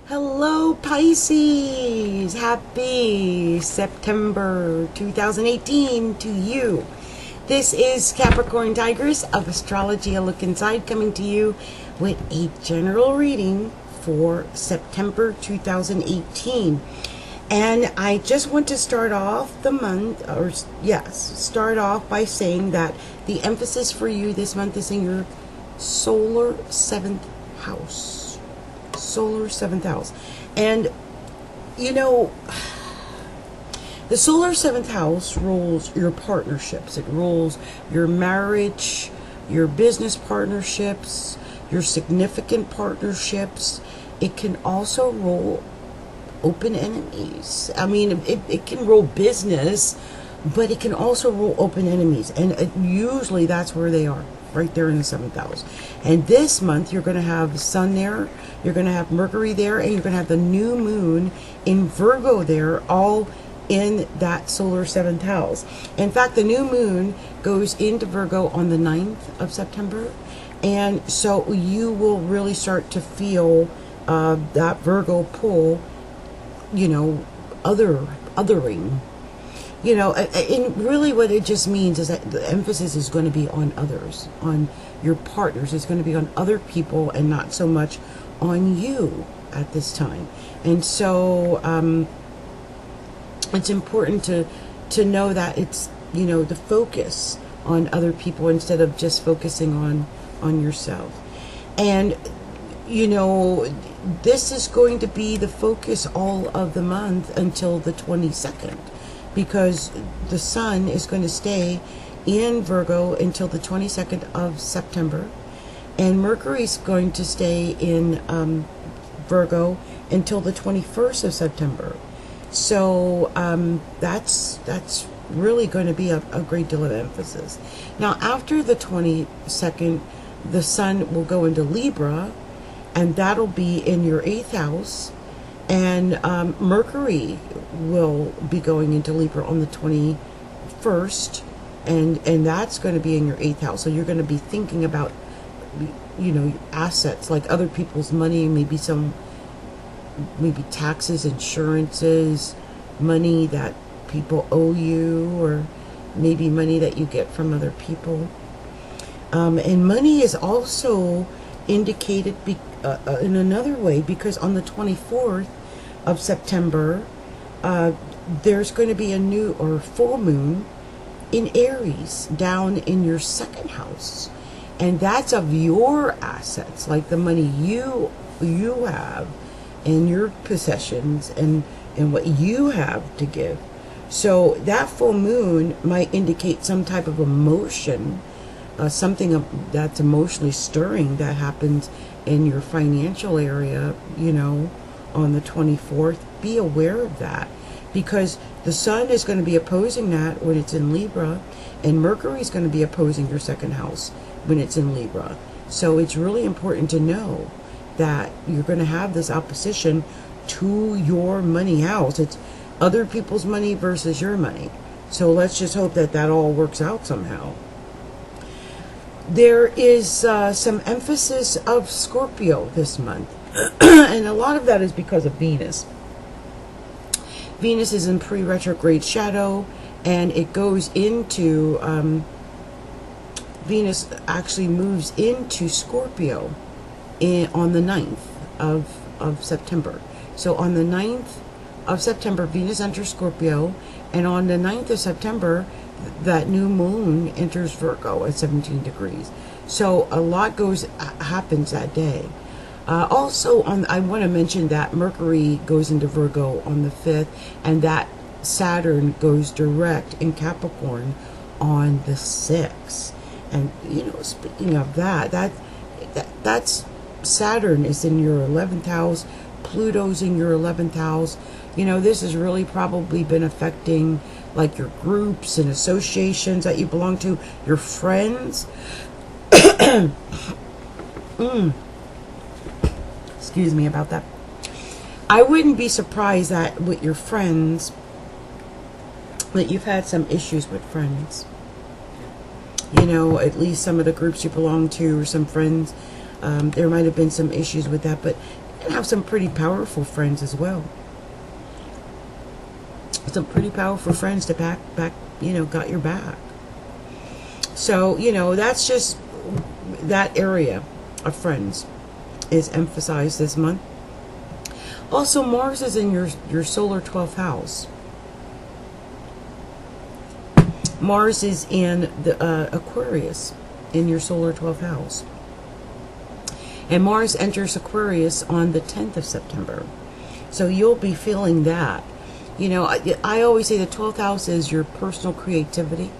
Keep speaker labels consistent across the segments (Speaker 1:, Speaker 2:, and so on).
Speaker 1: Hello Pisces! Happy September 2018 to you. This is Capricorntigress of Astrology, a look inside, coming to you with a general reading for September 2018. And I just want to start off the month, start off by saying that the emphasis for you this month is in your solar 7th house. Solar 7th house. And you know, the solar 7th house rules your partnerships. It rules your marriage, your business partnerships, your significant partnerships. It can also rule open enemies. I mean, it can rule business, but it can also rule open enemies, and usually that's where they are, right there in the 7th house. And this month you're going to have the sun there, you're going to have Mercury there, and you're going to have the new moon in Virgo there, all in that solar 7th house. In fact, the new moon goes into Virgo on the 9th of September, and so you will really start to feel that Virgo pull, you know, othering. You know, and really what it just means is that the emphasis is going to be on others, on your partners. It's going to be on other people and not so much on you at this time. And so it's important to know that it's, you know, the focus on other people instead of just focusing on yourself. And, you know, this is going to be the focus all of the month until the 22nd. Because the sun is going to stay in Virgo until the 22nd of September, and Mercury is going to stay in Virgo until the 21st of September. So that's really going to be a great deal of emphasis. Now, after the 22nd, the sun will go into Libra, and that'll be in your 8th house. And Mercury will be going into Libra on the 21st, and that's going to be in your 8th house. So you're going to be thinking about, you know, assets, like other people's money, maybe taxes, insurances, money that people owe you, or maybe money that you get from other people. And money is also indicated in another way, because on the 24th of September, there's going to be a new or full moon in Aries down in your 2nd house, and that's of your assets, like the money you have and your possessions and what you have to give. So that full moon might indicate some type of emotion, something that's emotionally stirring that happens in your financial area, you know, on the 24th. Be aware of that, because the sun is going to be opposing that when it's in Libra, and Mercury is going to be opposing your 2nd house when it's in Libra. So it's really important to know that you're going to have this opposition to your money house. It's other people's money versus your money. So let's just hope that that all works out somehow. There is some emphasis of Scorpio this month, and a lot of that is because of Venus. Venus is in pre-retrograde shadow, and it goes into, Venus actually moves into Scorpio on the 9th of September. So on the 9th of September, Venus enters Scorpio, and on the 9th of September, that new moon enters Virgo at 17 degrees. So a lot happens that day. Also, I want to mention that Mercury goes into Virgo on the 5th, and that Saturn goes direct in Capricorn on the 6th. And, you know, speaking of that's Saturn is in your 11th house, Pluto's in your 11th house. You know, this has really probably been affecting, like, your groups and associations that you belong to, your friends. Excuse me about that. I wouldn't be surprised that with your friends, that you've had some issues with friends. You know, at least some of the groups you belong to, or some friends, there might have been some issues with that. But going to have some pretty powerful friends as well. Some pretty powerful friends to back, got your back. So, that's just that area of friends is emphasized this month. Also, Mars is in your solar 12th house. Mars is in the Aquarius in your solar 12th house. And Mars enters Aquarius on the 10th of September. So you'll be feeling that. I always say the 12th house is your personal creativity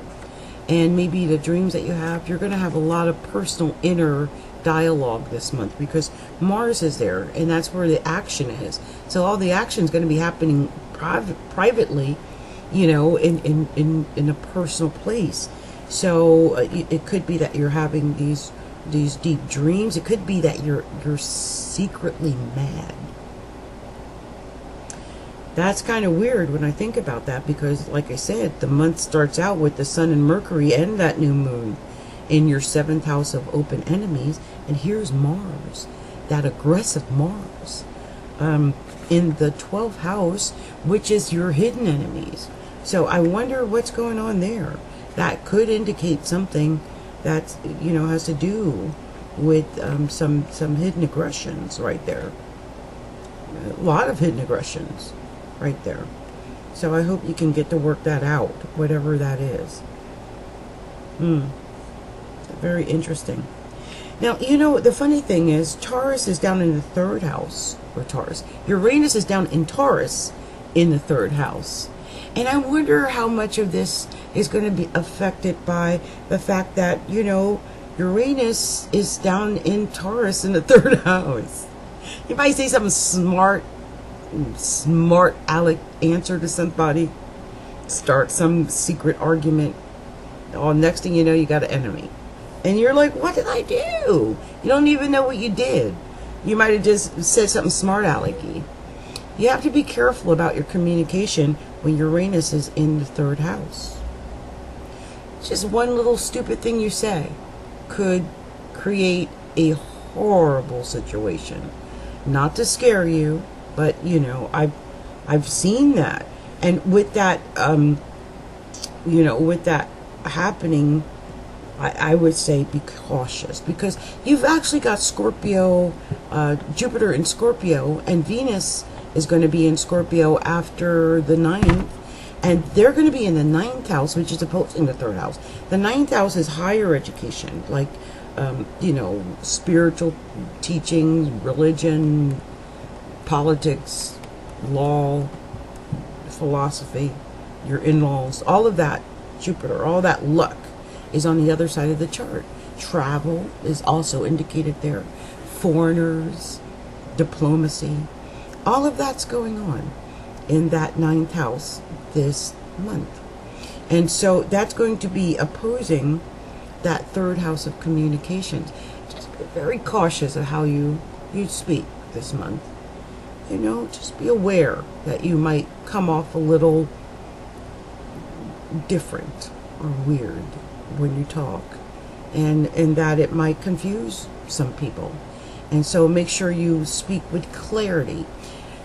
Speaker 1: and maybe the dreams that you have. You're going to have a lot of personal inner dialogue this month because Mars is there, and that's where the action is. So all the action is going to be happening privately, in a personal place. So it could be that you're having these deep dreams. It could be that you're secretly mad. That's kind of weird when I think about that because, like I said, the month starts out with the Sun and Mercury and that new moon in your 7th house of open enemies. And here's Mars, that aggressive Mars, in the 12th house, which is your hidden enemies. So I wonder what's going on there. That could indicate something that, has to do with some hidden aggressions right there. A lot of hidden aggressions right there. So I hope you can get to work that out, whatever that is. Very interesting. Now, the funny thing is Taurus is down in the 3rd house, or Taurus. Uranus is down in Taurus in the 3rd house. And I wonder how much of this is going to be affected by the fact that, Uranus is down in Taurus in the 3rd house. You might say something smart aleck answer to somebody, start some secret argument. Oh, next thing you know, you got an enemy. And you're like, what did I do? You don't even know what you did. You might have just said something smart alecky. You have to be careful about your communication when Uranus is in the 3rd house. Just one little stupid thing you say could create a horrible situation. Not to scare you, but I've seen that. And with that with that happening, I would say be cautious, because you've actually got Scorpio, Jupiter in Scorpio, and Venus is going to be in Scorpio after the 9th, and they're going to be in the 9th house, which is opposing the 3rd house. The 9th house is higher education, like spiritual teachings, religion, politics, law, philosophy, your in-laws, all of that. Jupiter, all that luck is on the other side of the chart. Travel is also indicated there. Foreigners, diplomacy, all of that's going on in that 9th house this month. And so that's going to be opposing that 3rd house of communications. Just be very cautious of how you speak this month. Just be aware that you might come off a little different or weird when you talk, and that it might confuse some people. And so make sure you speak with clarity.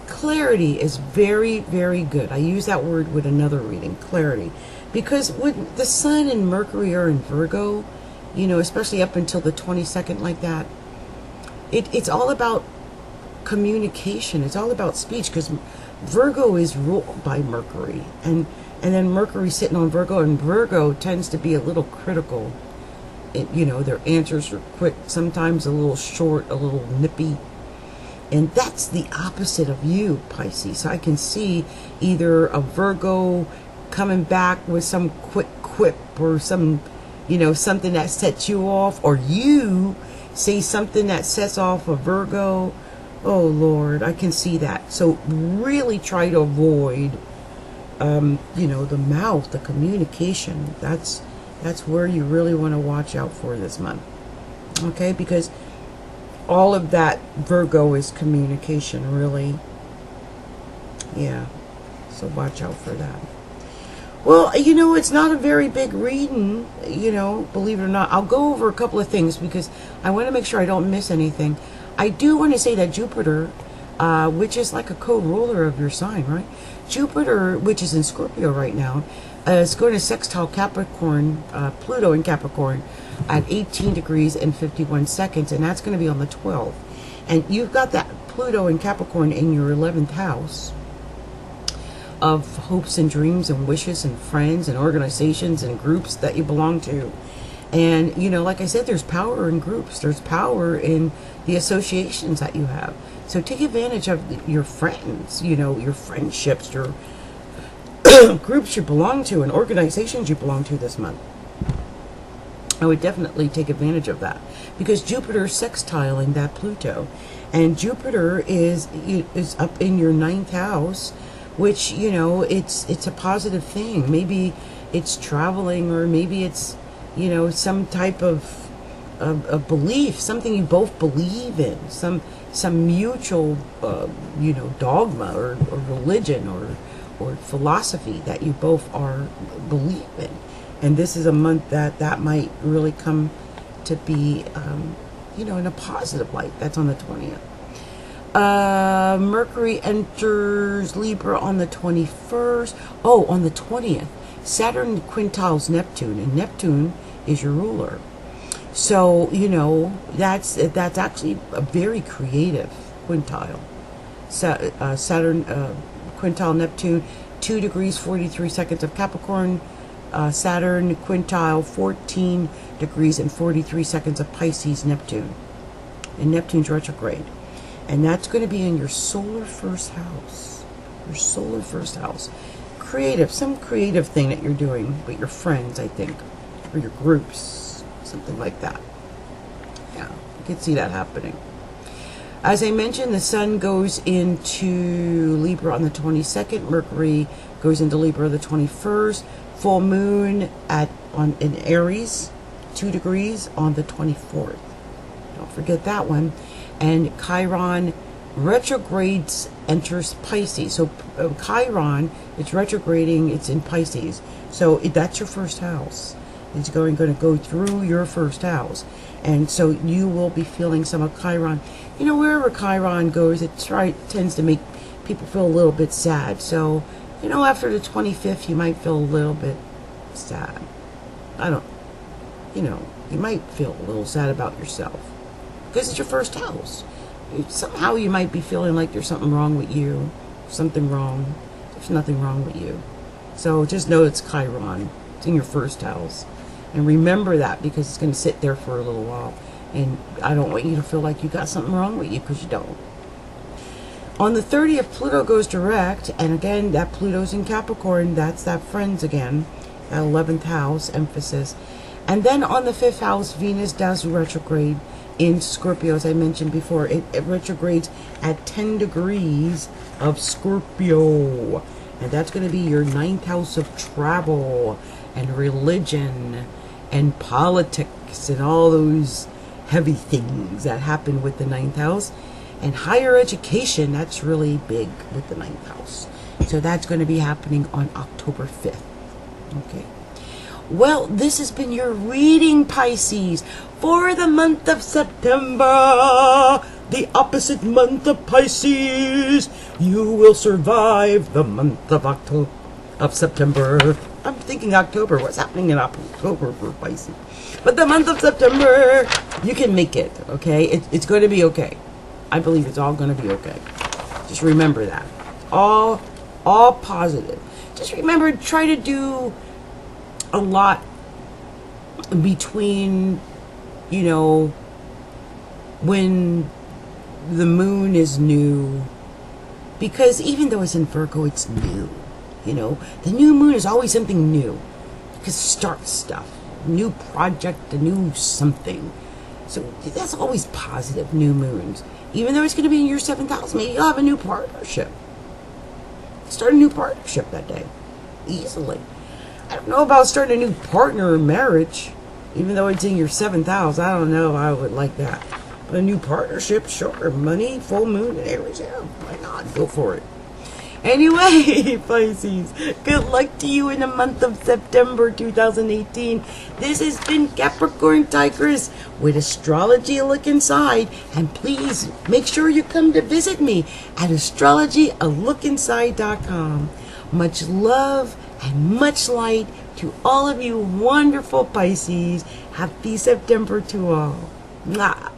Speaker 1: Clarity is very, very good. I use that word with another reading, clarity, because when the Sun and Mercury are in Virgo, especially up until the 22nd, like that, it's all about communication. It's all about speech, because Virgo is ruled by Mercury, and then Mercury sitting on Virgo, and Virgo tends to be a little critical. Their answers are quick, sometimes a little short, a little nippy. And that's the opposite of you, Pisces. So I can see either a Virgo coming back with some quick quip or some, something that sets you off, or you say something that sets off a Virgo. Oh, Lord, I can see that. So really try to avoid, the mouth, the communication. That's where you really want to watch out for this month. Okay, because all of that Virgo is communication, really. Yeah, so watch out for that. Well, it's not a very big reading, believe it or not. I'll go over a couple of things because I want to make sure I don't miss anything. I do want to say that Jupiter which is like a co-ruler of your sign, right? Jupiter, which is in Scorpio right now, is going to sextile Capricorn, Pluto in Capricorn at 18 degrees and 51 seconds, and that's going to be on the 12th. And you've got that Pluto in Capricorn in your 11th house of hopes and dreams and wishes and friends and organizations and groups that you belong to. And, you know, like I said, there's power in groups. There's power in the associations that you have. So take advantage of your friends, you know, your friendships, your groups you belong to and organizations you belong to this month. I would definitely take advantage of that, because Jupiter is sextiling that Pluto, and Jupiter is up in your 9th house, which, you know, it's a positive thing. Maybe it's traveling, or maybe it's, you know, some type of belief, something you both believe in, some mutual, you know, dogma or religion or philosophy that you both are believe in. And this is a month that might really come to be, you know, in a positive light. That's on the 20th. Mercury enters Libra on the 21st. Oh, on the 20th, Saturn quintiles Neptune, and Neptune is your ruler. So, you know, that's actually a very creative quintile. Saturn quintile Neptune, 2 degrees 43 seconds of Capricorn. Saturn quintile 14 degrees and 43 seconds of Pisces Neptune. And Neptune's retrograde. And that's going to be in your solar first house. Your solar first house. Creative, some creative thing that you're doing with your friends, I think. Or your groups. Something like that. Yeah, you can see that happening. As I mentioned, the Sun goes into Libra on the 22nd. Mercury goes into Libra the 21st. Full moon in Aries, 2 degrees on the 24th. Don't forget that one. And Chiron retrogrades, enters Pisces. So Chiron, it's retrograding, it's in Pisces. So that's your first house. It's going to go through your first house. And so you will be feeling some of Chiron. You know, wherever Chiron goes, it tends to make people feel a little bit sad. So, you know, after the 25th, you might feel a little bit sad. You know, you might feel a little sad about yourself, because it's your first house. Somehow you might be feeling like there's something wrong with you. Something wrong. There's nothing wrong with you. So just know it's Chiron. It's in your first house. And remember that, because it's going to sit there for a little while. And I don't want you to feel like you got something wrong with you, because you don't. On the 30th, Pluto goes direct. And again, that Pluto's in Capricorn. That's that friends again. That 11th house emphasis. And then on the 5th house, Venus does retrograde in Scorpio. As I mentioned before, it retrogrades at 10 degrees of Scorpio. And that's going to be your 9th house of travel and religion and politics and all those heavy things that happen with the 9th house. And higher education, that's really big with the 9th house. So that's going to be happening on October 5th. Okay. Well, this has been your reading, Pisces, for the month of September, the opposite month of Pisces. You will survive the month of September. I'm thinking October. What's happening in October for Pisces? But the month of September, you can make it, okay? It's going to be okay. I believe it's all going to be okay. Just remember that. All positive. Just remember, try to do a lot between, you know, when the moon is new. Because even though it's in Virgo, it's new. You know, the new moon is always something new. Because start stuff. New project, a new something. So that's always positive, new moons. Even though it's going to be in your 7th house, maybe you'll have a new partnership. Start a new partnership that day. Easily. I don't know about starting a new partner in marriage. Even though it's in your 7th house, I don't know. I would like that. But a new partnership, sure. Money, full moon, and Aries, yeah. Why not? Go for it. Anyway, Pisces, good luck to you in the month of September 2018. This has been Capricorntigress with Astrology A Look Inside. And please make sure you come to visit me at astrologyalookinside.com. Much love and much light to all of you wonderful Pisces. Happy September to all. Mwah.